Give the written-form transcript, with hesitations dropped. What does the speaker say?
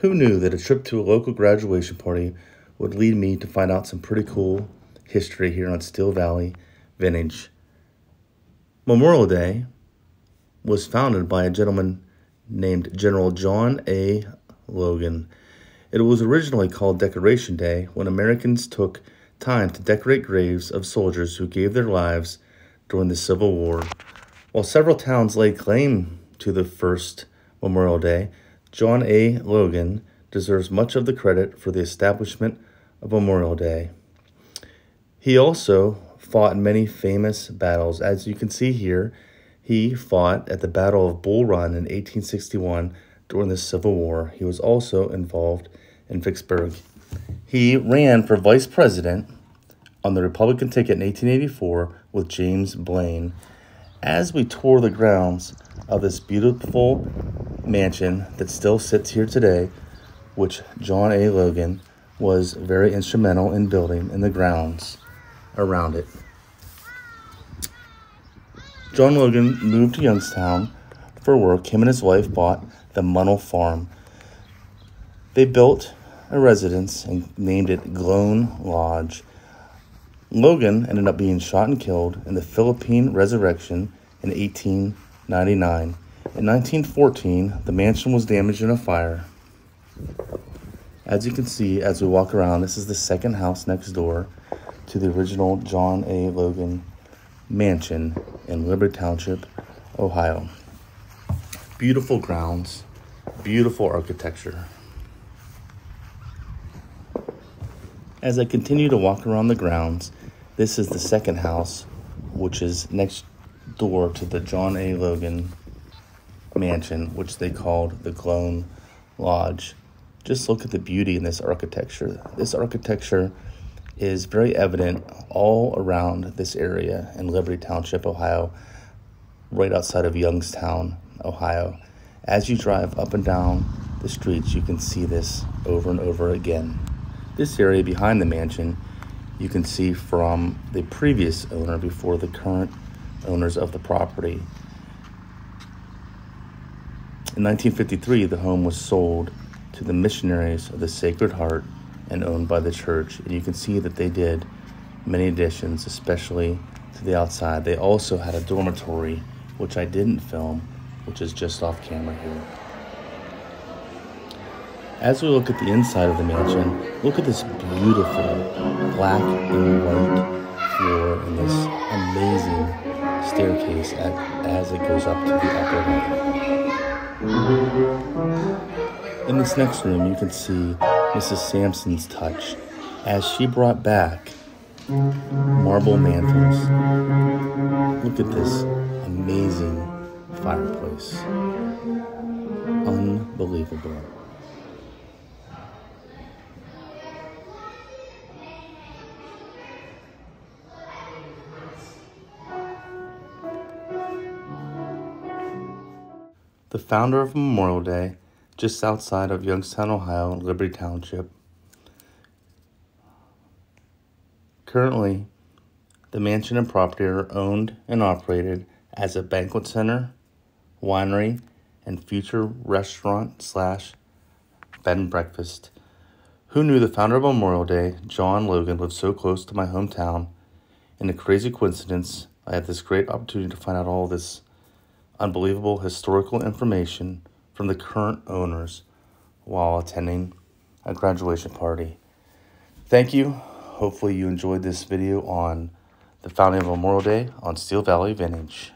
Who knew that a trip to a local graduation party would lead me to find out some pretty cool history here on Steel Valley Vintage. Memorial Day was founded by a gentleman named General John A. Logan. It was originally called Decoration Day when Americans took time to decorate graves of soldiers who gave their lives during the Civil War. While several towns laid claim to the first Memorial Day, John A. Logan deserves much of the credit for the establishment of Memorial Day. He also fought in many famous battles. As you can see here, he fought at the Battle of Bull Run in 1861 during the Civil War. He was also involved in Vicksburg. He ran for vice president on the Republican ticket in 1884 with James Blaine. As we tour the grounds of this beautiful mansion that still sits here today, which John A. Logan was very instrumental in building in the grounds around it. John Logan moved to Youngstown for work. Him and his wife bought the Munnell Farm. They built a residence and named it Glone Lodge. Logan ended up being shot and killed in the Philippine Resurrection in 1899. In 1914, the mansion was damaged in a fire. As you can see, as we walk around, this is the second house next door to the original John A. Logan mansion in Liberty Township, Ohio. Beautiful grounds, beautiful architecture. As I continue to walk around the grounds, this is the second house, which is next door to the John A. Logan mansion, which they called the Glone Lodge. Just look at the beauty in this architecture. This architecture is very evident all around this area in Liberty Township, Ohio, right outside of Youngstown, Ohio. As you drive up and down the streets, you can see this over and over again. This area behind the mansion, you can see from the previous owner before the current owners of the property. In 1953, the home was sold to the Missionaries of the Sacred Heart and owned by the church. And you can see that they did many additions, especially to the outside. They also had a dormitory, which I didn't film, which is just off camera here. As we look at the inside of the mansion, look at this beautiful black and white floor and this amazing staircase as it goes up to the upper level. In this next room, you can see Mrs. Sampson's touch as she brought back marble mantles. Look at this amazing fireplace. Unbelievable. The founder of Memorial Day, just outside of Youngstown, Ohio, in Liberty Township. Currently, the mansion and property are owned and operated as a banquet center, winery, and future restaurant/bed and breakfast. Who knew the founder of Memorial Day, John Logan, lived so close to my hometown? In a crazy coincidence, I had this great opportunity to find out all this unbelievable historical information from the current owners while attending a graduation party. Thank you. Hopefully you enjoyed this video on the founding of Memorial Day on Steel Valley Vintage.